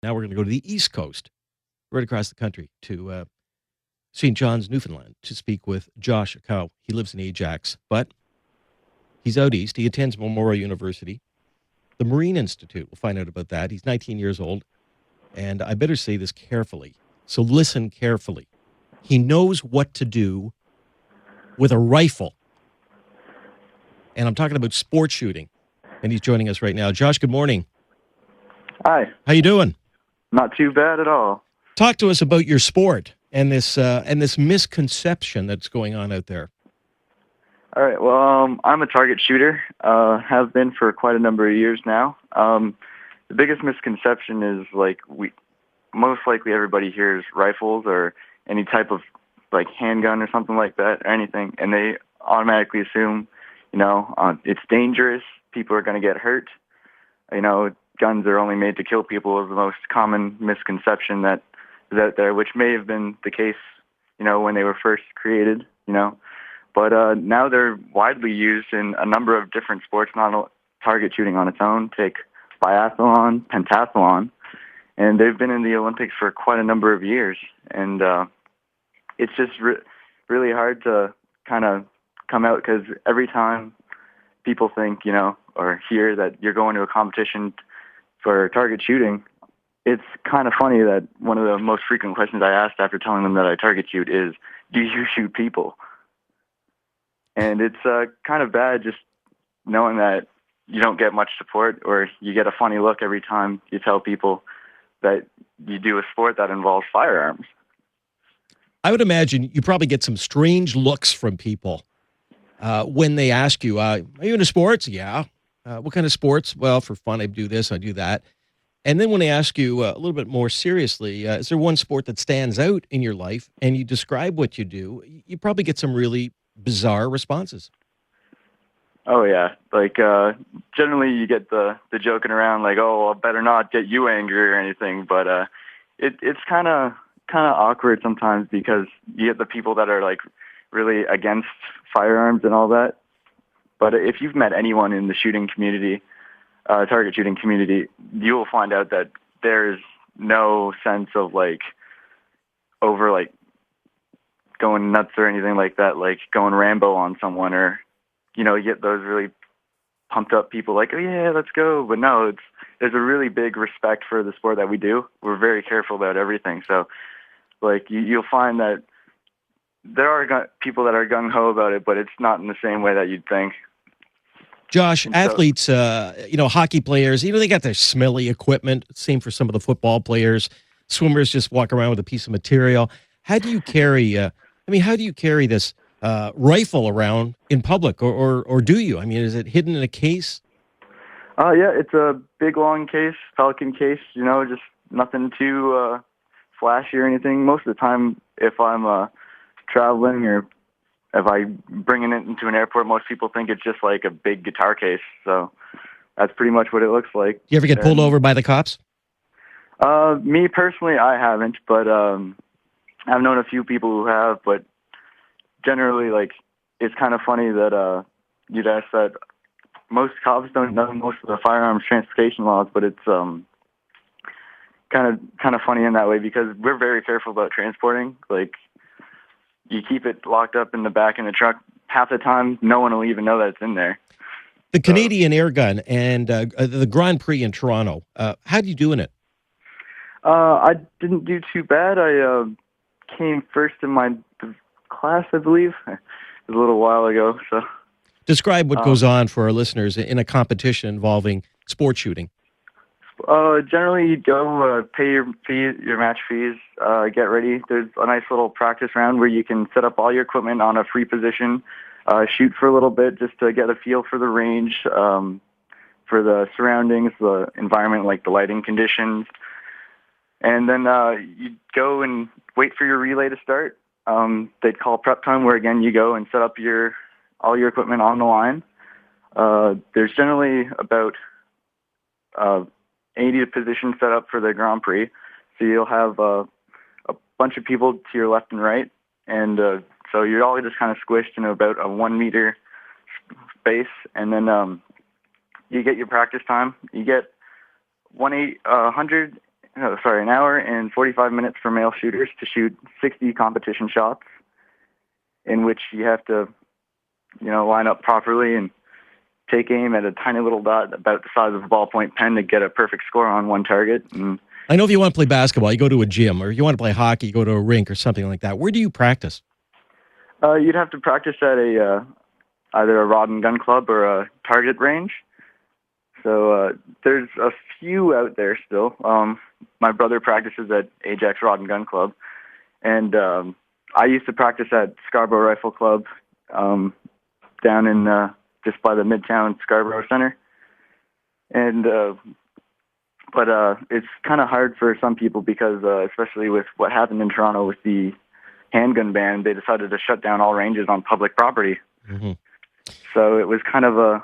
Now we're going to go to the East Coast, right across the country to St. John's, Newfoundland, to speak with Josh Cow. He lives in Ajax, but he's out east. He attends Memorial University, the Marine Institute. We'll find out about that. He's 19 years old, and I better say this carefully. So listen carefully. He knows what to do with a rifle. And I'm talking about sport shooting. And he's joining us right now. Josh, good morning. Hi. How you doing? Not too bad at all. Talk to us about your sport and this misconception that's going on out there. All right. Well, I'm a target shooter. Have been for quite a number of years now. The biggest misconception is most likely everybody hears rifles or any type of handgun or something like that or anything, and they automatically assume, it's dangerous. People are going to get hurt. Guns are only made to kill people is the most common misconception that is out there, which may have been the case, when they were first created, But now they're widely used in a number of different sports, not target shooting on its own. Take biathlon, pentathlon, and they've been in the Olympics for quite a number of years. And it's just really hard to kind of come out because every time people think, or hear that you're going to a competition for target shooting, it's kind of funny that one of the most frequent questions I asked after telling them that I target shoot is, do you shoot people? And it's kind of bad just knowing that you don't get much support, or you get a funny look every time you tell people that you do a sport that involves firearms. I would imagine you probably get some strange looks from people when they ask you, are you into sports? Yeah. What kind of sports? Well, for fun, I do this, I do that. And then when they ask you a little bit more seriously, is there one sport that stands out in your life, and you describe what you do, you probably get some really bizarre responses. Oh, yeah. Generally you get the joking around I better not get you angry or anything. But it's kind of awkward sometimes because you get the people that are really against firearms and all that. But if you've met anyone in the shooting community, target shooting community, you will find out that there's no sense of over going nuts or anything like that, going Rambo on someone, or you get those really pumped up people oh yeah, let's go. But no, there's a really big respect for the sport that we do. We're very careful about everything. So you'll find that there are people that are gung ho about it, but it's not in the same way that you'd think. Josh, athletes, hockey players, they got their smelly equipment. Same for some of the football players. Swimmers just walk around with a piece of material. How do you carry? How do you carry this rifle around in public, or do you? Is it hidden in a case? Yeah, it's a big long case, Pelican case. Just nothing too flashy or anything. Most of the time, if I'm traveling or if I bringing it into an airport, most people think it's just a big guitar case. So that's pretty much what it looks like. You ever get pulled over by the cops? Me personally, I haven't, but I've known a few people who have. But generally, it's kind of funny that you'd ask that. Most cops don't know most of the firearms transportation laws, but it's kind of funny in that way because we're very careful about transporting. You keep it locked up in the back in the truck. Half the time, no one will even know that it's in there. The Canadian Air Gun and the Grand Prix in Toronto, how do you do in it? I didn't do too bad. I came first in my class, I believe. It was a little while ago. So, describe what goes on for our listeners in a competition involving sport shooting. Generally, you go pay your match fees, get ready. There's a nice little practice round where you can set up all your equipment on a free position, shoot for a little bit just to get a feel for the range, for the surroundings, the environment, the lighting conditions. And then you go and wait for your relay to start. They'd call prep time, where, again, you go and set up all your equipment on the line. There's generally about 80 positions set up for the Grand Prix. So you'll have a bunch of people to your left and right. And so you're all just kind of squished in about a 1 meter space. And then you get your practice time. You get 100 an hour and 45 minutes for male shooters to shoot 60 competition shots, in which you have to, line up properly and take aim at a tiny little dot about the size of a ballpoint pen to get a perfect score on one target. And I know if you want to play basketball, you go to a gym, or if you want to play hockey, you go to a rink or something like that. Where do you practice? you'd have to practice at either a rod and gun club or a target range. So there's a few out there still. My brother practices at Ajax Rod and Gun Club, and I used to practice at Scarborough Rifle Club down in just by the Midtown Scarborough Center. And but it's kind of hard for some people because, especially with what happened in Toronto with the handgun ban, they decided to shut down all ranges on public property. Mm-hmm. So it was kind of a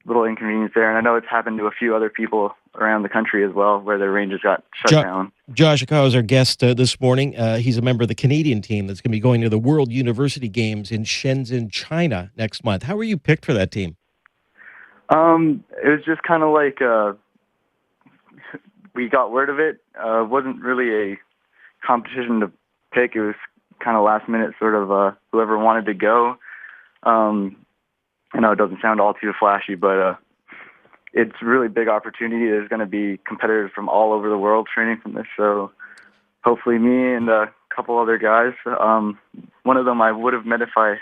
little inconvenience there. And I know it's happened to a few other people around the country as well, where their ranges got shut down. Josh Akaw is our guest this morning. He's a member of the Canadian team that's going to be going to the World Universisaide Games in Shenzhen, China next month. How were you picked for that team? It was just kind of like we got word of it. It wasn't really a competition to pick. It was kind of last minute, sort of whoever wanted to go. I know it doesn't sound all too flashy, but it's a really big opportunity. There's going to be competitors from all over the world training from this. So hopefully me and a couple other guys. One of them I would have met if I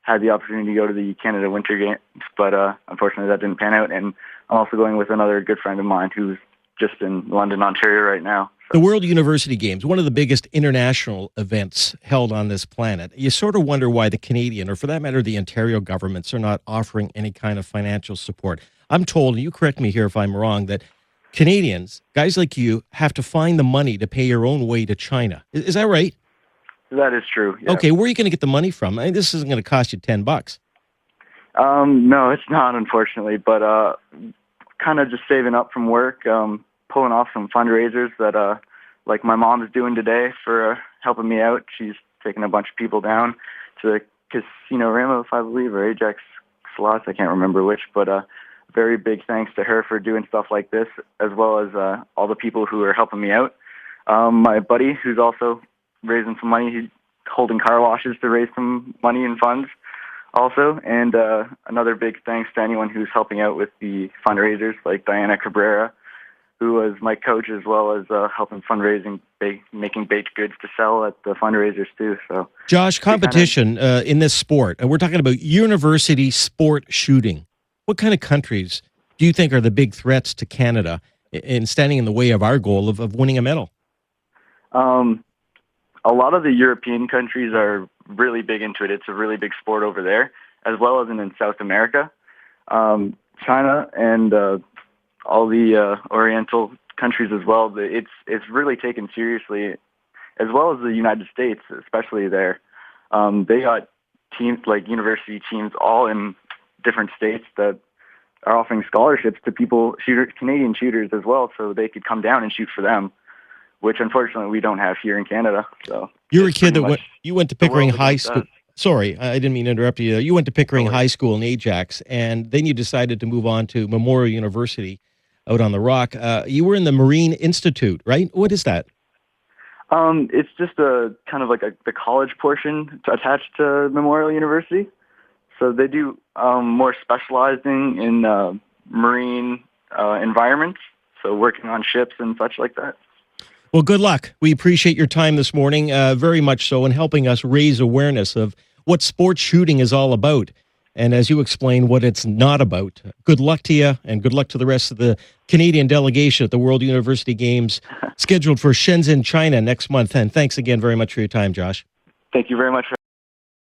had the opportunity to go to the Canada Winter Games, but unfortunately that didn't pan out. And I'm also going with another good friend of mine who's just in London, Ontario right now. The World Universisaide Games, one of the biggest international events held on this planet. You sort of wonder why the Canadian, or for that matter, the Ontario governments are not offering any kind of financial support. I'm told, and you correct me here if I'm wrong, that Canadians, guys like you, have to find the money to pay your own way to China. Is that right? That is true. Yeah. Okay, where are you going to get the money from? I mean, this isn't going to cost you $10. No, it's not, unfortunately, but kind of just saving up from work, pulling off some fundraisers that like my mom is doing today for helping me out. She's taking a bunch of people down to the Casino Ramos, I believe, or Ajax slots. I can't remember which, but very big thanks to her for doing stuff like this, as well as all the people who are helping me out. My buddy, who's also raising some money, he's holding car washes to raise some money and funds also. And another big thanks to anyone who's helping out with the fundraisers, like Diana Cabrera, who was my coach, as well as helping fundraising, making baked goods to sell at the fundraisers too. So, Josh, competition in this sport, and we're talking about university sport shooting. What kind of countries do you think are the big threats to Canada in standing in the way of our goal of winning a medal? A lot of the European countries are really big into it. It's a really big sport over there, as well as in South America. China and all the Oriental countries as well. It's really taken seriously, as well as the United States, especially there. They got teams like university teams all in different states that are offering scholarships to Canadian shooters as well, so they could come down and shoot for them, which unfortunately we don't have here in Canada. So you're a kid that you went to Pickering High School. Sorry, I didn't mean to interrupt you. You went to Pickering High School in Ajax, and then you decided to move on to Memorial University out on the Rock. You were in the Marine Institute, right? What is that? It's just a kind of like the college portion attached to Memorial University. So they do more specializing in marine environments, so working on ships and such like that. Well, good luck. We appreciate your time this morning, very much so, in helping us raise awareness of what sports shooting is all about. And as you explain what it's not about. Good luck to you, and good luck to the rest of the Canadian delegation at the World Universisaide Games scheduled for Shenzhen, China next month. And thanks again very much for your time, Josh. Thank you very much.